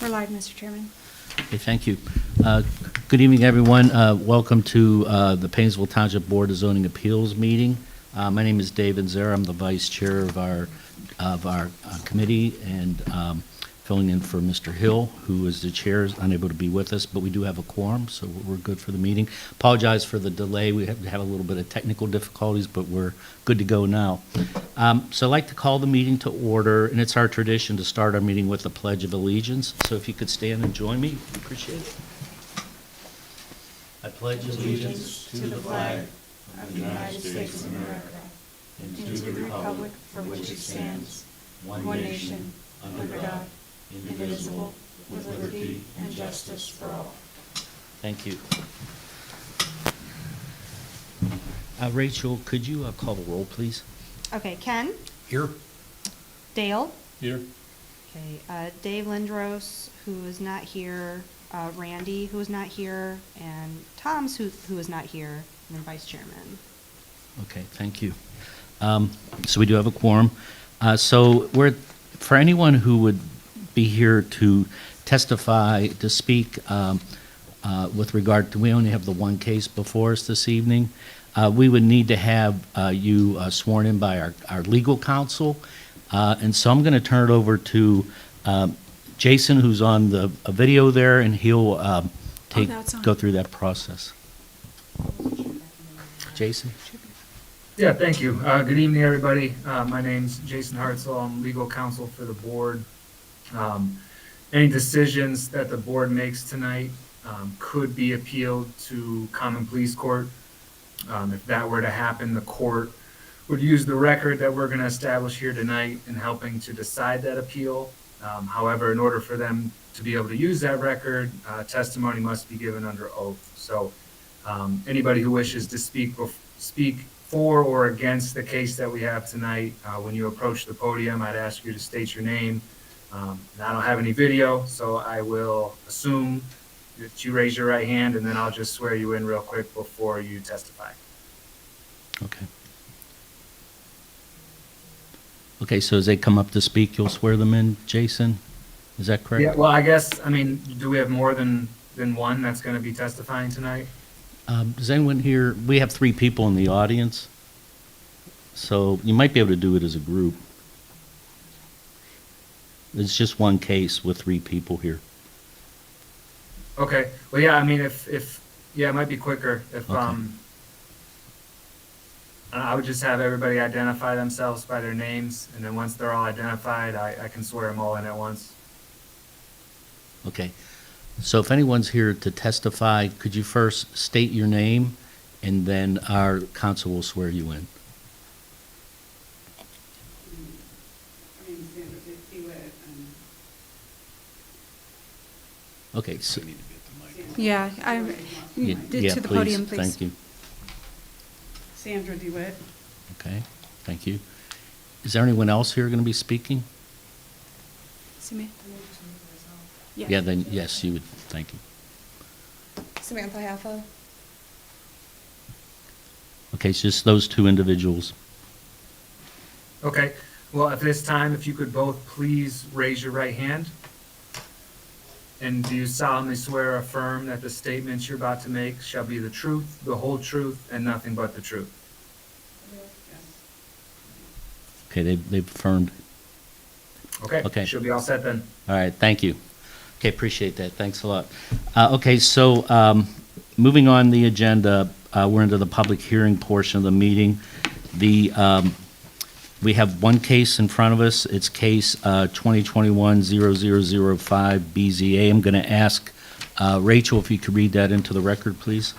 We're live, Mr. Chairman. Okay, thank you. Good evening, everyone. Welcome to the Painesville Township Board of Zoning Appeals meeting. My name is David Zera. I'm the vice chair of our committee, and filling in for Mr. Hill, who is the chair, is unable to be with us, but we do have a quorum, so we're good for the meeting. Apologize for the delay. We have a little bit of technical difficulties, but we're good to go now. So I'd like to call the meeting to order, and it's our tradition to start our meeting with the Pledge of Allegiance. So if you could stand and join me, I appreciate it. I pledge allegiance To the flag of the United States of America and to the republic for which it stands, one nation, under God, indivisible, with liberty and justice for all. Thank you. Rachel, could you call the roll, please? Okay, Ken, Here. Dale, Here. okay, Dave Lindros, who is not here, Randy, who is not here, and Tom's, who is not here, and then Vice Chairman. Okay, thank you. So we do have a quorum. So for anyone who would be here to testify, to speak with regard to, we only have the one case before us this evening. We would need to have you sworn in by our legal counsel. And so I'm going to turn it over to Jason, who's on the video there, and he'll that's on. go through that process. Jason? Yeah, thank you. Good evening, everybody. My name's Jason Hartzell. I'm legal counsel for the board. Any decisions that the board makes tonight could be appealed to Common Pleas Court. If that were to happen, the court would use the record that we're going to establish here tonight in helping to decide that appeal. However, in order for them to be able to use that record, testimony must be given under oath. So anybody who wishes to speak for or against the case that we have tonight, when you approach the podium, I'd ask you to state your name. I don't have any video, so I will assume that you raise your right hand, and then I'll just swear you in real quick before you testify. Okay. Okay, so as they come up to speak, you'll swear them in, Jason? Is that correct? Yeah, well, I guess, do we have more than one that's going to be testifying tonight? Does anyone here, we have 3 people in the audience, so you might be able to do it as a group. It's just one case with 3 people here. Okay, well, yeah, it might be quicker if, Okay. I would just have everybody identify themselves by their names, and then once they're all identified, I can swear them all in at once. Okay. So if anyone's here to testify, could you first state your name, and then our counsel will swear you in? Okay, so, Yeah, yeah, to the podium, please. Thank you. Sandra DeWitt. Okay, thank you. Is there anyone else here going to be speaking? See me? Yeah, then, yes, you would, thank you. Samantha Haffa. Okay, it's just those 2 individuals. Okay, well, at this time, if you could both please raise your right hand. And do you solemnly swear or affirm that the statements you're about to make shall be the truth, the whole truth, and nothing but the truth? Okay, they've affirmed. Okay? Okay. Should be all set then. All right, thank you. Okay, appreciate that. Thanks a lot. Okay, so moving on the agenda, we're into the public hearing portion of the meeting. We have one case in front of us. It's case 2021-0005 BZA. I'm going to ask Rachel if you could read that into the record, please.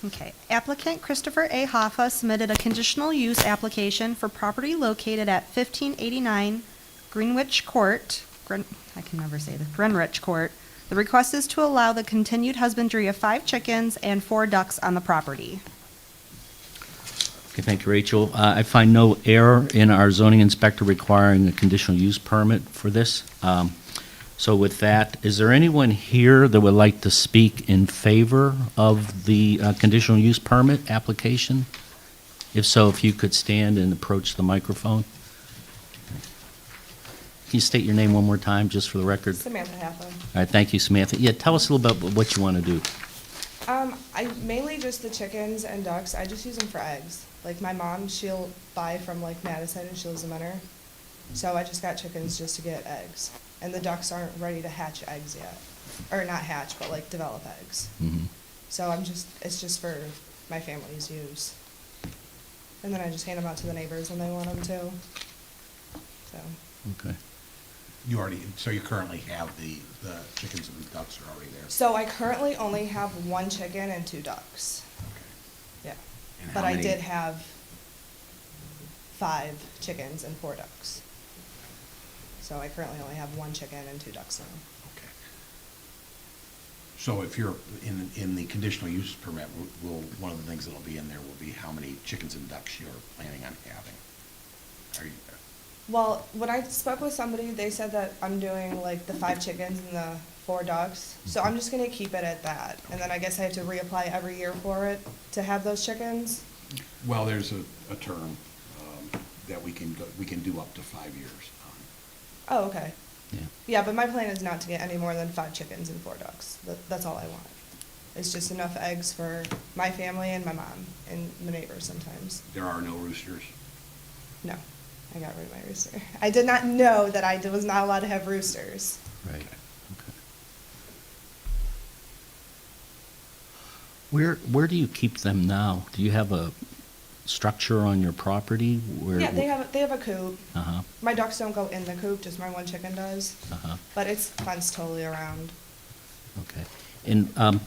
Okay, applicant Christopher A. Hoffa submitted a conditional use application for property located at 1589 Greenwich Court, I can never say this, Greenwich Court. The request is to allow the continued husbandry of 5 chickens and 4 ducks on the property. Okay, thank you, Rachel. I find no error in our zoning inspector requiring a conditional use permit for this. So with that, is there anyone here that would like to speak in favor of the conditional use permit application? If so, if you could stand and approach the microphone. you state your name one more time, just for the record? Samantha Haffa. All right, thank you, Samantha. Yeah, tell us a little about what you want to do. I mainly just the chickens and ducks. I just use them for eggs. Like my mom, she'll buy from like Madison and she lives in Menor. So I just got chickens just to get eggs. And the ducks aren't ready to hatch eggs yet. Or not hatch, but like develop eggs. Mhm. So it's just for my family's use. And then I just hand them out to the neighbors when they want them too. So, Okay. So you currently have the chickens and the ducks are already there? so I currently only have 1 chicken and 2 ducks. Okay. Yeah. And But how I many- did have 5 chickens and 4 ducks. So I currently only have 1 chicken and 2 ducks now. Okay. So if you're in the conditional use permit, one of the things that'll be in there will be how many chickens and ducks you're planning on having? Are you, Well, when I spoke with somebody, they said that I'm doing like the 5 chickens and the 4 ducks. So I'm just gonna keep it at that. And then I guess I have to reapply every year for it to have those chickens. well, there's a term that we can do up to 5 years on. Oh, okay. Yeah. Yeah, but my plan is not to get any more than 5 chickens and 4 ducks. That's all I want. It's just enough eggs for my family and my mom and the neighbors sometimes. There are no roosters? No, I got rid of my rooster. I did not know that I was not allowed to have roosters. Right. Okay. Where do you keep them now? Do you have a structure on your property where? Yeah, they have a coop. Uh-huh, My ducks don't go in the coop, just my 1 chicken does. uh-huh, But it's fenced totally around. okay. And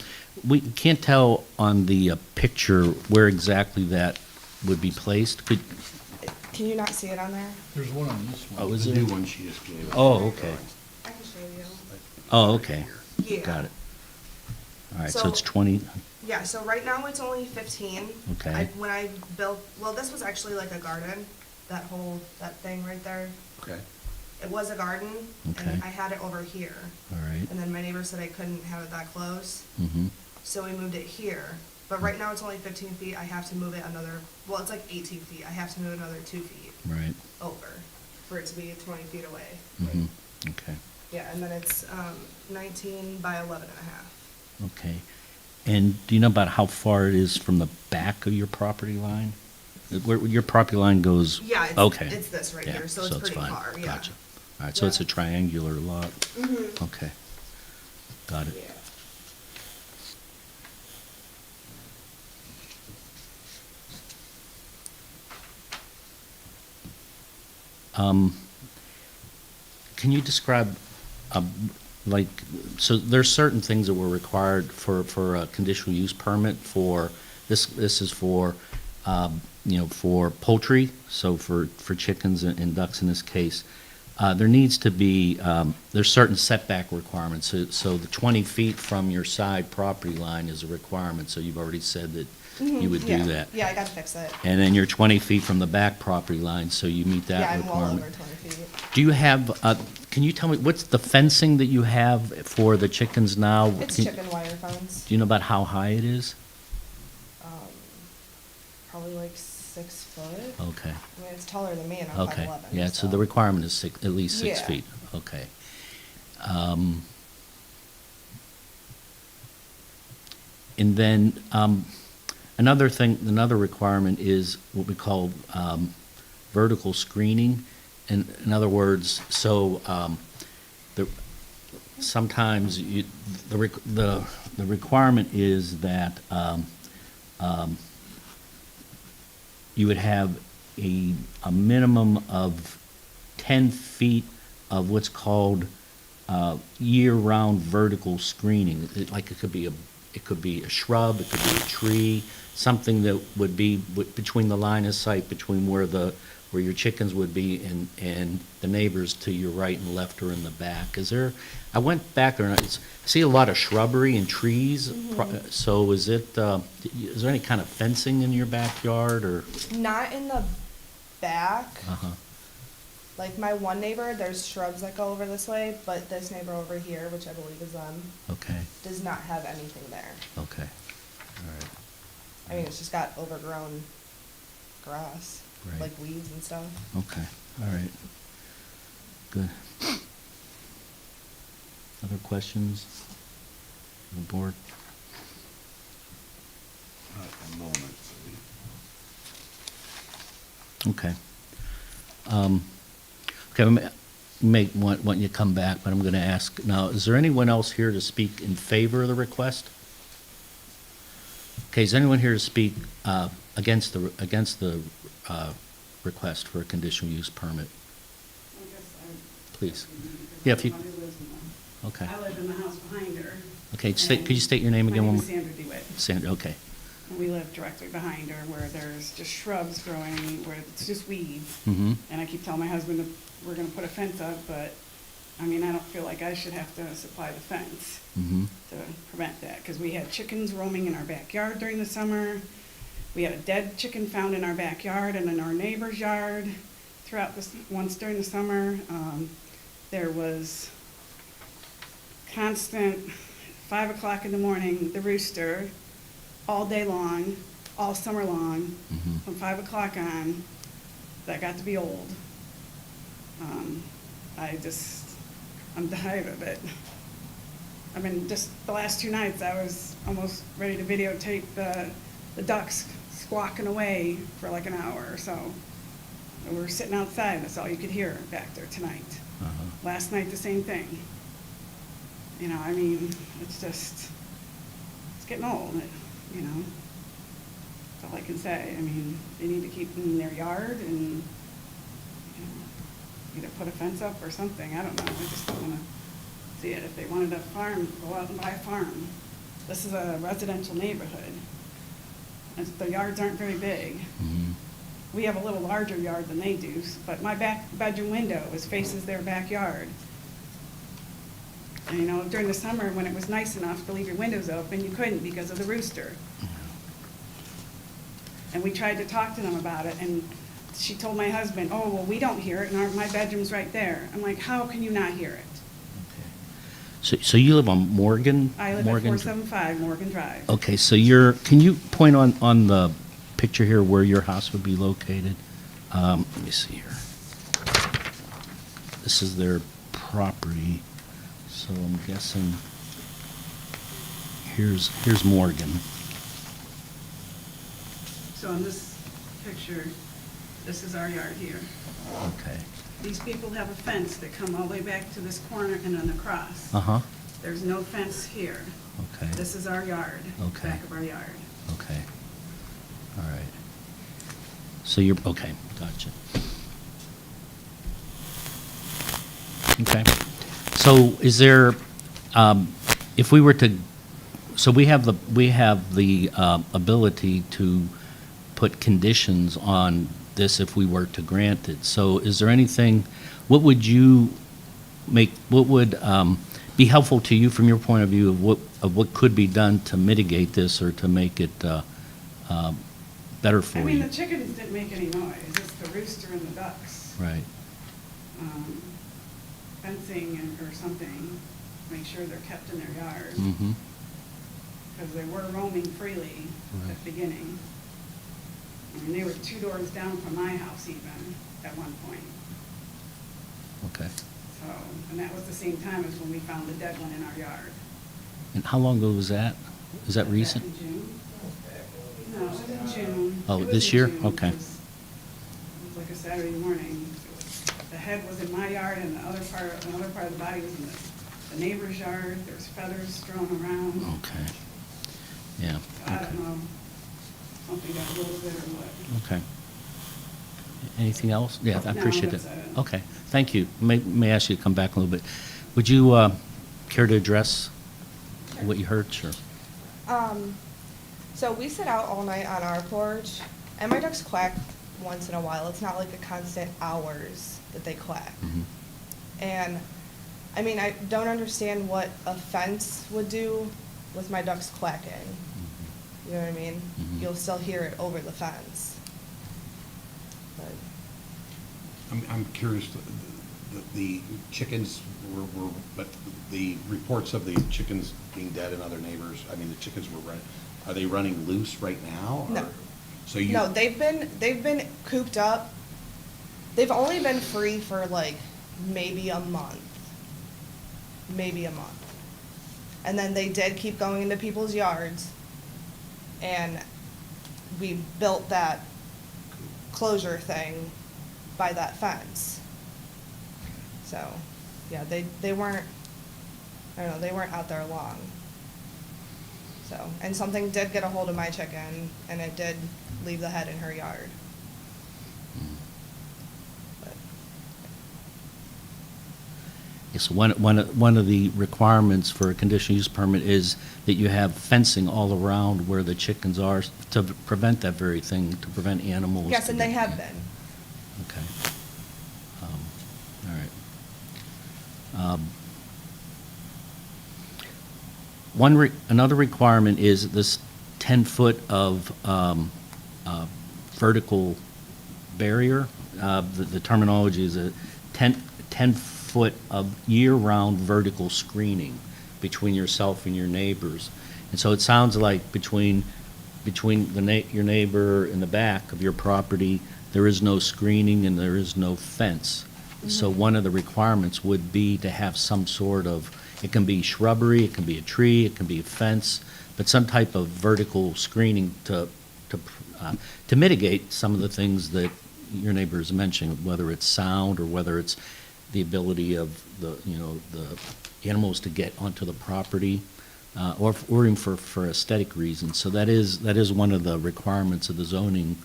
we can't tell on the picture where exactly that would be placed. Can you not see it on there? There's one on this one. Oh, is The it? new one she just gave us. Oh, okay. I can show you. Oh, okay. Yeah. Got it. All right, so So- it's 20, Yeah, so right now it's only 15. Okay. When I built, well, this was actually like a garden, that thing right there. Okay. It was a garden, Okay. and I had it over here. all right. And then my neighbor said I couldn't have it that close, Mm-hmm, so we moved it here. But right now it's only 15 feet, I have to move it another, well, it's like 18 feet, I have to move another 2 feet right. over for it to be 20 feet away. Mm-hmm, okay, Yeah, and then it's 19 by 11 and a half. okay. And do you know about how far it is from the back of your property line? Where your property line goes? Yeah, Okay. it's this right Yeah, here, so it's pretty fine. far, yeah. Gotcha. All right, so it's a Yeah. triangular lot? Mhm. Okay, got it. Yeah. Can you describe, like, so there's certain things that were required for a conditional use permit for, this is for, for poultry, so for chickens and ducks in this case. There needs to be, there's certain setback requirements, so the 20 feet from your side property line is a requirement, so you've already said that you would do Yeah. that. Yeah, I got to fix it. And then you're 20 feet from the back property line, so you meet Yeah, that I'm well requirement. over 20 feet. Do you have, can you tell me, what's the fencing that you have for the chickens now? It's Can- chicken wire fence. Do you know about how high it is? Probably like 6 foot. Okay, I mean, it's taller than me and I'm okay. 5'11". Yeah, so the requirement is at least 6 Yeah. feet, okay. And then, another requirement is what we call vertical screening. In other words, so sometimes the requirement is that you would have a minimum of 10 feet of what's called year-round vertical screening. Like it could be a shrub, it could be a tree, something that would be between the line of sight, between where your chickens would be and the neighbors to your right and left or in the back. I went back there and I see a lot of shrubbery and trees. So is there any kind of fencing in your backyard or? Not in the back. Uh-huh, Like my one neighbor, there's shrubs that go over this way, but this neighbor over here, which I believe is them, okay, does not have anything there. okay, all right. I mean, it's just got overgrown grass, Right. like weeds and stuff. Okay, all right. Good. Other questions on the board? At the moment. Okay. Okay, may want you to come back, but I'm going to ask, now, is there anyone else here to speak in favor of the request? Okay, is anyone here to speak against the request for a conditional use permit? Please. Yeah, if you, okay. I live in the house behind her. Okay, could you state your name again? My name one is more- Sandra DeWitt. Sandra, okay. We live directly behind her where there's just shrubs growing, where it's just weeds. Mm-hmm. And I keep telling my husband that we're gonna put a fence up, but, I mean, I don't feel like I should have to supply the fence Mm-hmm. to prevent that, because we had chickens roaming in our backyard during the summer. We had a dead chicken found in our backyard and in our neighbor's yard throughout this, once during the summer. There was constant, 5 o'clock in the morning, the rooster, all day long, all summer long, Mm-hmm. from 5 o'clock on. That got to be old. I'm tired of it. I mean, just the last 2 nights, I was almost ready to videotape the ducks squawking away for like an hour or so. And we were sitting outside, that's all you could hear back there tonight. Uh-huh. Last night, the same thing. You know, I mean, it's just, it's getting old, you know? That's all I can say. I mean, they need to keep them in their yard and, you know, either put a fence up or something, I don't know. I just don't wanna see it. If they wanted a farm, go out and buy a farm. This is a residential neighborhood. And the yards aren't very big. Mm-hmm. We have a little larger yard than they do, but my back bedroom window faces their backyard. And, you know, during the summer, when it was nice enough to leave your windows open, you couldn't because of the rooster. And we tried to talk to them about it, and she told my husband, oh, well, we don't hear it, and my bedroom's right there. I'm like, how can you not hear it? So you live on Morgan? I live at Morgan? 475 Morgan Drive. Okay, so can you point on the picture here where your house would be located? Let me see here. This is their property, so I'm guessing here's Morgan. So in this picture, this is our yard here. Okay. These people have a fence that come all the way back to this corner and then across. Uh-huh, There's no fence here. okay, This is our yard, Okay. back of our yard. okay. All right. So you're, okay, gotcha. Okay. So is there, if we were to, so we have the ability to put conditions on this if we were to grant it. So is there anything, what would be helpful to you from your point of view of what could be done to mitigate this or to make it better for I you? mean, the chickens didn't make any noise, it's the rooster and the ducks. Right, Fencing or something, make sure they're kept in their yard. mm-hmm, Because they were roaming freely at Right. the beginning. I mean, they were 2 doors down from my house even, at one point. okay. So, and that was the same time as when we found the dead one in our yard. And how long ago was that? Is that Back recent? in June? No, it was in June. Oh, It was this in year? June. Okay. It was like a Saturday morning. The head was in my yard and another part of the body was in the neighbor's yard. There was feathers strewn around. Okay, yeah, I okay, don't know, something got a little bit or what. okay. Anything else? Yeah, I No, appreciate it. that's it. Okay, thank you. May I ask you to come back a little bit? Would you care to address what you heard? Sure. So we sit out all night on our porch, and my ducks quack once in a while. It's not like a constant hours that they quack. Mhm. And, I mean, I don't understand what a fence would do with my ducks quacking. You know what I mean? Mhm. You'll still hear it over the fence. But, I'm curious, the chickens but the reports of the chickens being dead and other neighbors, I mean, the chickens are they running loose right now? or- No. So you. no, they've been cooped up. They've only been free for like maybe a month. Maybe a month. And then they did keep going into people's yards. And we built that closure thing by that fence. So, yeah, they weren't, I don't know, they weren't out there long. So, and something did get a hold of my chicken, and it did leave the head in her yard. But, Yes, one of the requirements for a conditional use permit is that you have fencing all around where the chickens are to prevent that very thing, to prevent animals. yes, to and they get- have been. Okay. All right. Another requirement is this 10-foot of vertical barrier. The terminology is a 10-foot of year-round vertical screening between yourself and your neighbors. And so it sounds like between your neighbor in the back of your property, there is no screening and there is no fence. So one of the requirements would be to have some sort of, it can be shrubbery, it can be a tree, it can be a fence, but some type of vertical screening to mitigate some of the things that your neighbor is mentioning, whether it's sound or whether it's the ability of the animals to get onto the property, or even for aesthetic reasons. So that is one of the requirements of the zoning.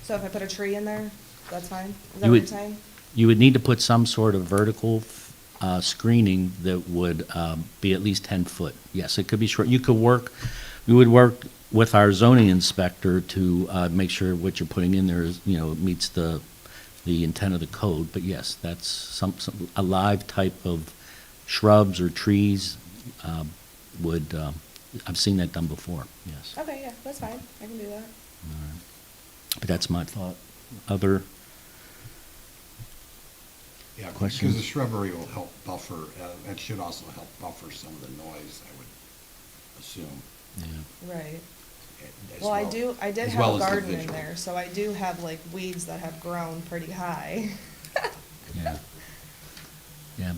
So if I put a tree in there, that's fine? Is You that what would- you're saying? You would need to put some sort of vertical screening that would be at least 10 foot. Yes, it could be short. We would work with our zoning inspector to make sure what you're putting in there is, meets the intent of the code. But yes, that's a live type of shrubs or trees I've seen that done before, yes. Okay, yeah, that's fine. I can do that. But that's my thought. Other, Yeah, Questions? because the shrubbery will help buffer, it should also help buffer some of the noise, I would assume. yeah. Right. as Well, I did as have well a as the garden in visual. there, so I do have like weeds that have grown pretty high. Yeah. Yeah.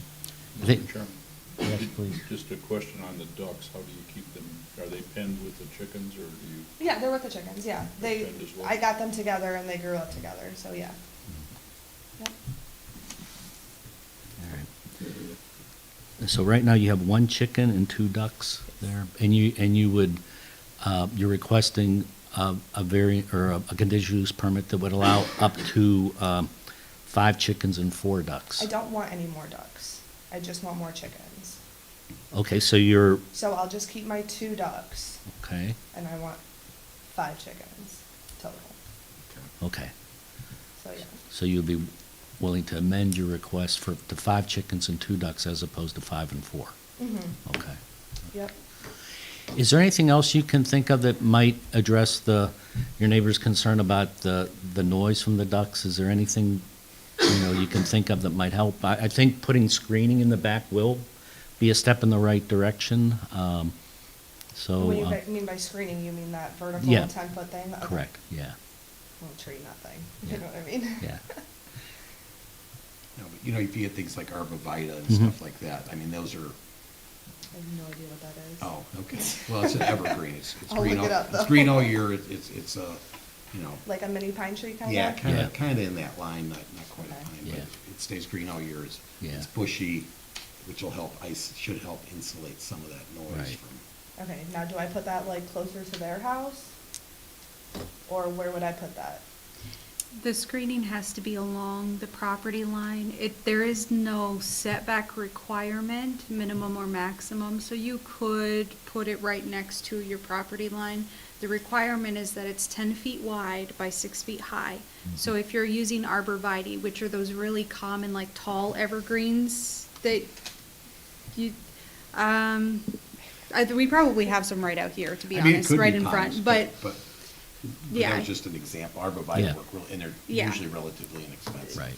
I think- Mr. Chairman? Yes, please. Just a question on the ducks. How do you keep them? Are they penned with the chickens, or do you? Yeah, they're with the chickens, yeah. They, Penned as well? I got them together and they grew up together, so yeah. Yep. All right. So right now you have one chicken and 2 ducks there, and you would, you're requesting a conditional use permit that would allow up to 5 chickens and 4 ducks. I don't want any more ducks. I just want more chickens. Okay, so you're, So I'll just keep my 2 ducks okay, and I want 5 chickens total. okay. So yeah. So you'd be willing to amend your request to 5 chickens and 2 ducks as opposed to 5 and 4? Mm-hmm. Okay. Yep. Is there anything else you can think of that might address your neighbor's concern about the noise from the ducks? Is there anything, you can think of that might help? I think putting screening in the back will be a step in the right direction. So, When you mean by screening, you mean that vertical yeah. 10-foot thing? Okay. correct, yeah, Well, tree, nothing. Yeah. You know what I mean? yeah. No, but, if you get things like arborvitae and Mhm. stuff like that, I mean, those are, I have no idea what that is. oh, okay. Well, it's an evergreen, it's I'll green look it all, up, it's though. green all year, it's a, Like a mini pine tree kind of? yeah, Yeah. kind of in that line, not quite a Okay. pine, Yeah. but it stays green all year. It's Yeah. bushy, which will should help insulate some of that noise Right. from. Okay, now do I put that like closer to their house? Or where would I put that? The screening has to be along the property line. There is no setback requirement, minimum or maximum, so you could put it right next to your property line. The requirement is that it's 10 feet wide by 6 feet high. So if you're using arborvitae, which are those really common, like tall evergreens that we probably have some right out here, to be I mean, it honest, could be right in pines, front, but Yeah. that was just an example. Arborvitae Yeah. work, and they're Yeah. usually relatively inexpensive. Right.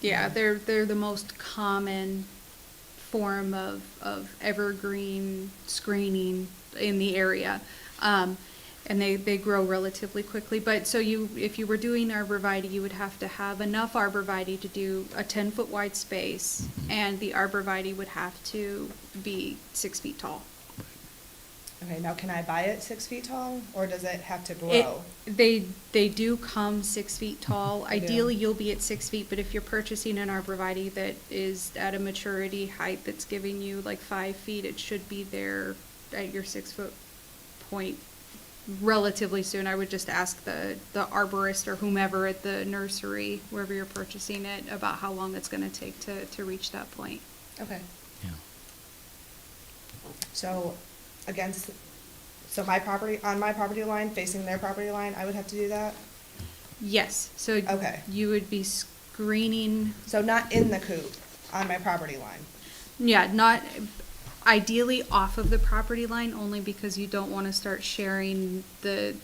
Yeah, they're the most common form of evergreen screening in the area. and they grow relatively quickly. But so if you were doing arborvitae, you would have to have enough arborvitae to do a 10-foot wide space, and the arborvitae would have to be 6 feet tall. Okay, now can I buy it 6 feet tall, or does it have to It, grow? they do come 6 feet tall. They do. Ideally, you'll be at 6 feet, but if you're purchasing an arborvitae that is at a maturity height that's giving you like 5 feet, it should be there at your 6-foot point relatively soon. I would just ask the arborist or whomever at the nursery, wherever you're purchasing it, about how long it's gonna take to reach that point. Okay, Yeah. so so my property, on my property line, facing their property line, I would have to do that? Yes, so Okay. you would be screening. So not in the coop, on my property line? Yeah, not, ideally off of the property line, only because you don't want to start sharing the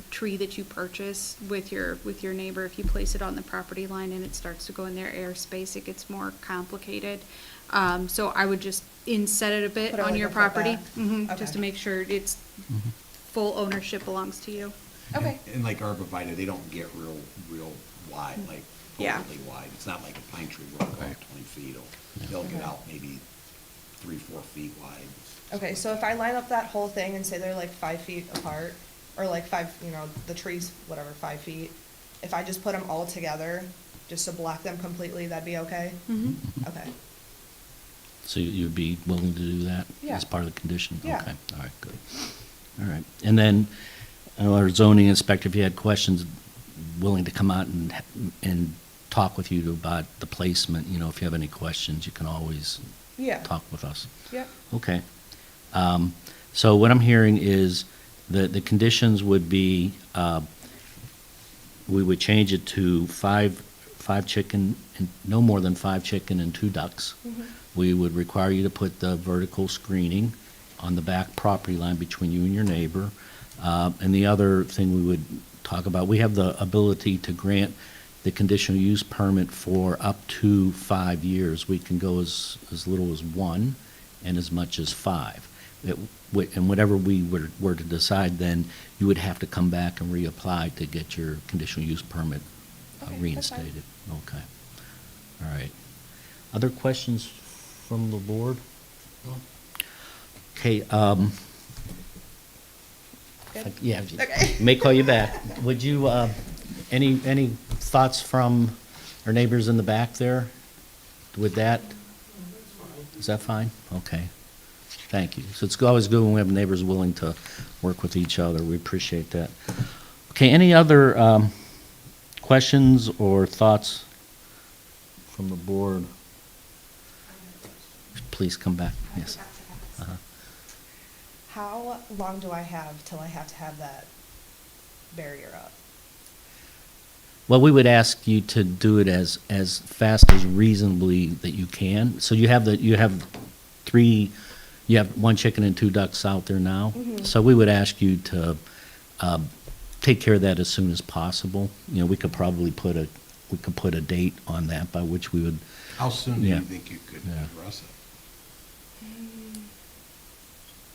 tree that you purchase with your neighbor. If you place it on the property line and it starts to go in their airspace, it gets more complicated. So I would just inset it a bit Put it on like your a foot property, back. just to Okay. make sure it's full ownership belongs to you. Okay. And like arborvitae, they don't get real wide, like Yeah. overly wide. It's not like a pine tree where it'll go out 20 feet. They'll get Okay. out maybe 3-4 feet wide. Okay, so if I line up that whole thing and say they're like 5 feet apart, or like the trees, whatever, 5 feet, if I just put them all together, just to block them completely, that'd be okay? Mm-hmm. Okay. So you'd be willing to do that Yeah. as part of the condition? Yeah. Okay, all right, good. All right, and then our zoning inspector, if you had questions, willing to come out and talk with you about the placement, if you have any questions, you can always Yeah. talk with us. Yep. Okay. So what I'm hearing is that the conditions would be, we would change it to five chicken, and no more than 5 chicken and 2 ducks. Mhm. We would require you to put the vertical screening on the back property line between you and your neighbor. And the other thing we would talk about, we have the ability to grant the conditional use permit for up to 5 years. We can go as little as 1 and as much as 5. And whatever we were to decide, then you would have to come back and reapply to get your conditional use permit Okay, that's fine. reinstated. Okay. All right. Other questions from the board? Okay, Good? yeah, Okay. may call you back. Would you, any thoughts from our neighbors in the back there with that? Is that fine? Okay. Thank you. So it's always good when we have neighbors willing to work with each other. We appreciate that. Okay, any other questions or thoughts from the board? Please come back. Yes. Uh-huh. How long do I have till I have to have that barrier up? Well, we would ask you to do it as fast as reasonably that you can. So you have 1 chicken and 2 ducks out there now. Mhm. So we would ask you to take care of that as soon as possible. We could probably put a date on that by which we would, How soon do Yeah. you think you could Yeah. address it?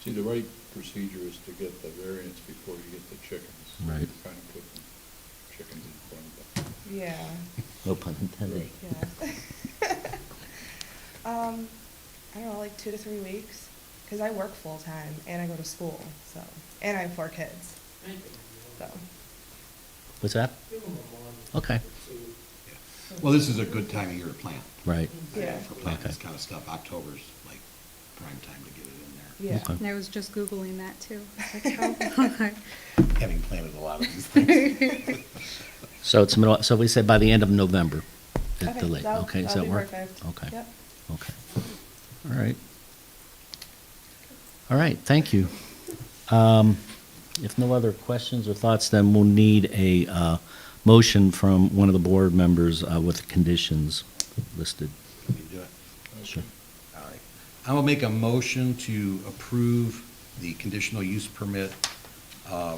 See, the right procedure is to get the variance before you get the chickens. Right. You're kind of putting chickens in front of them. Yeah. no pun intended. Yeah. I don't know, like 2 to 3 weeks, because I work full-time and I go to school, so, and I have 4 kids. So, What's that? Okay, Well, this is a good time of year to plant. right. Yeah. For planting this Okay. kind of stuff. October's like prime time to get it in there. yeah. Okay. And I was just Googling that too. Like, Having planted a lot of these things. So it's so we said by the end of November at Okay, the late. that'll- Okay, does that'll that be work? perfect. Okay. Yep. Okay. All right. All right, thank you. If no other questions or thoughts, then we'll need a motion from one of the board members with the conditions listed. Can you do it? Sure. All right. I will make a motion to approve the conditional use permit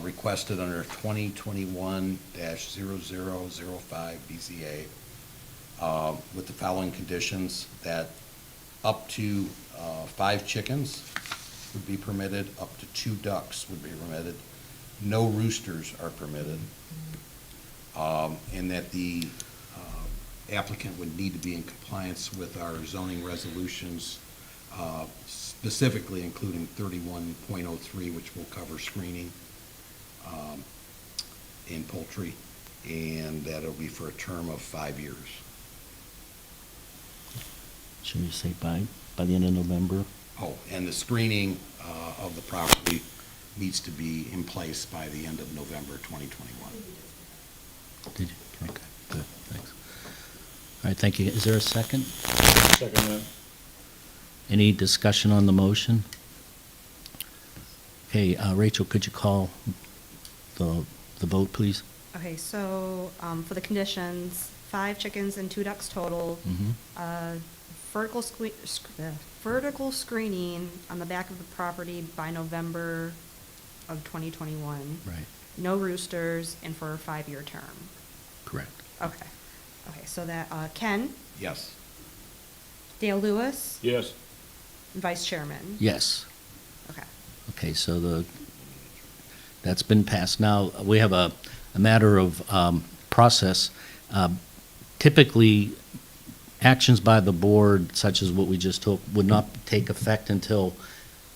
requested under 2021-0005 BZA with the following conditions: that up to 5 chickens would be permitted, up to 2 ducks would be permitted. No roosters are permitted. And that the applicant would need to be in compliance with our zoning resolutions, specifically including 31.03, which will cover screening in poultry, and that'll be for a term of 5 years. Should we say by the end of November? Oh, and the screening of the property needs to be in place by the end of November 2021. Did you? Okay, good, thanks. All right, thank you. Is there a second? Second that. Any discussion on the motion? Okay, Rachel, could you call the vote, please? Okay, so for the conditions, 5 chickens and 2 ducks total. Mhm. Vertical screening on the back of the property by November of 2021. Right, No roosters, and for a 5-year term. correct. Okay. Okay, so that, Ken, Yes. Dale Lewis, Yes. and Vice Chairman. Yes. Okay. Okay, so that's been passed. Now, we have a matter of process. Typically, actions by the board, such as what we just took, would not take effect until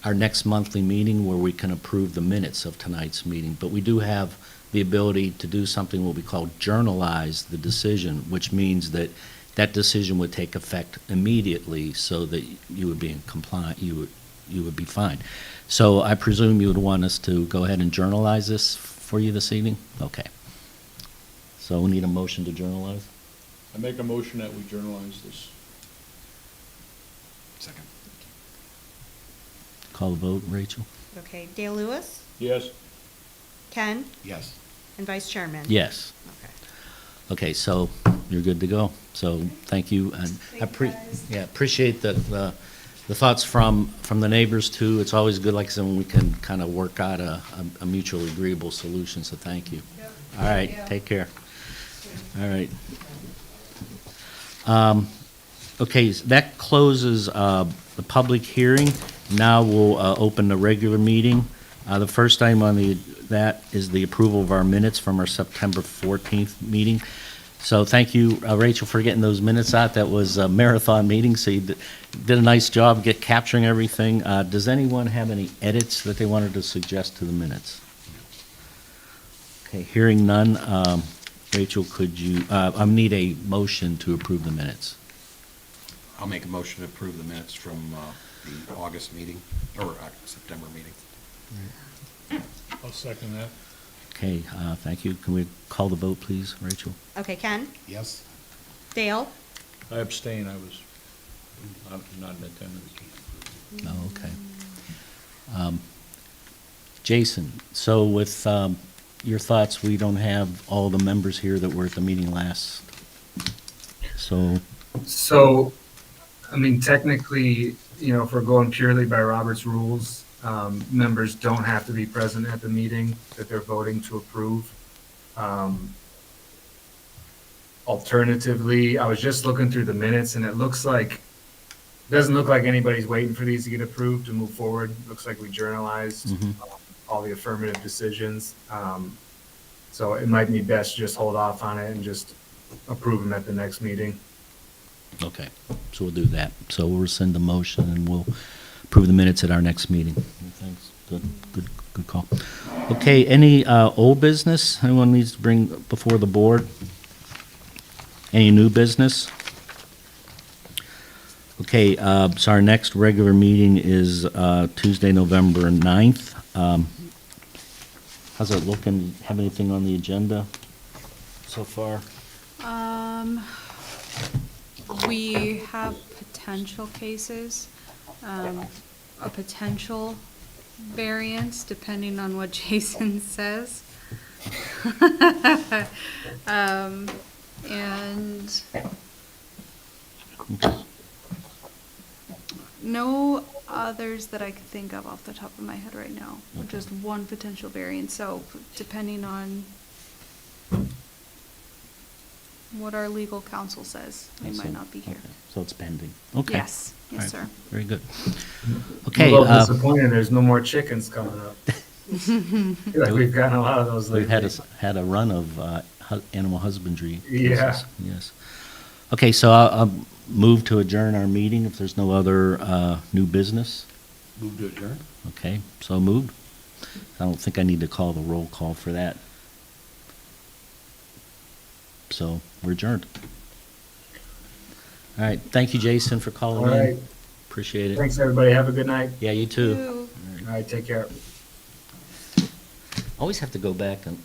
our next monthly meeting where we can approve the minutes of tonight's meeting. But we do have the ability to do something what we call journalize the decision, which means that that decision would take effect immediately so that you would be in compliance, you would be fine. So I presume you would want us to go ahead and journalize this for you this evening? Okay. So we need a motion to journalize? I make a motion that we journalize this. Second. Call the vote, Rachel? Okay, Dale Lewis, Yes. Ken, Yes. and Vice Chairman. Yes. Okay. Okay, so you're good to go. So thank you, and I appreciate the thoughts from the neighbors too. It's always good, like I said, when we can kind of work out a mutually agreeable solution, so thank you. All right, take care. All right. Okay, so that closes the public hearing. Now we'll open the regular meeting. The first item on that is the approval of our minutes from our September 14th meeting. So thank you, Rachel, for getting those minutes out. That was a marathon meeting, so you did a nice job capturing everything. Does anyone have any edits that they wanted to suggest to the minutes? Okay, hearing none, Rachel, could you, I need a motion to approve the minutes. I'll make a motion to approve the minutes from the August meeting, or September meeting. I'll second that. Okay, thank you. Can we call the vote, please, Rachel? Okay, Ken, Yes? Dale, I abstain, I was not in attendance. Oh, okay. Jason, so with your thoughts, we don't have all the members here that were at the meeting last. So, I mean, technically, if we're going purely by Robert's rules, members don't have to be present at the meeting that they're voting to approve. Alternatively, I was just looking through the minutes and it doesn't look like anybody's waiting for these to get approved to move forward. Looks like we journalized Mhm. all the affirmative decisions. So it might be best to just hold off on it and just approve them at the next meeting. Okay, so we'll do that. So we'll rescind the motion and we'll approve the minutes at our next meeting. Thanks, good call. Okay, any old business anyone needs to bring before the board? Any new business? Okay, so our next regular meeting is Tuesday, November 9th. How's it looking? Have anything on the agenda so far? We have potential cases, a potential variance, depending on what Jason says. And no others that I could think of off the top of my head right now. Just one potential variance, so depending on what our legal counsel says. He I see. might not be here. Okay. So it's pending. Okay. Yes, All yes, right. sir. Very good. I'm Okay. a little disappointed, there's no more chickens coming up. I feel like we've gotten a lot of those We've lately. had a run of animal husbandry. Yeah. cases. Yes. Okay, so I'll move to adjourn our meeting if there's no other new business. Move to adjourn? Okay, so moved. I don't think I need to call the roll call for that. So we're adjourned. All right, thank you, Jason, for calling All in. right. Appreciate it. Thanks, everybody. Have a good night. Yeah, you too. You- All right, take care. Always have to go back and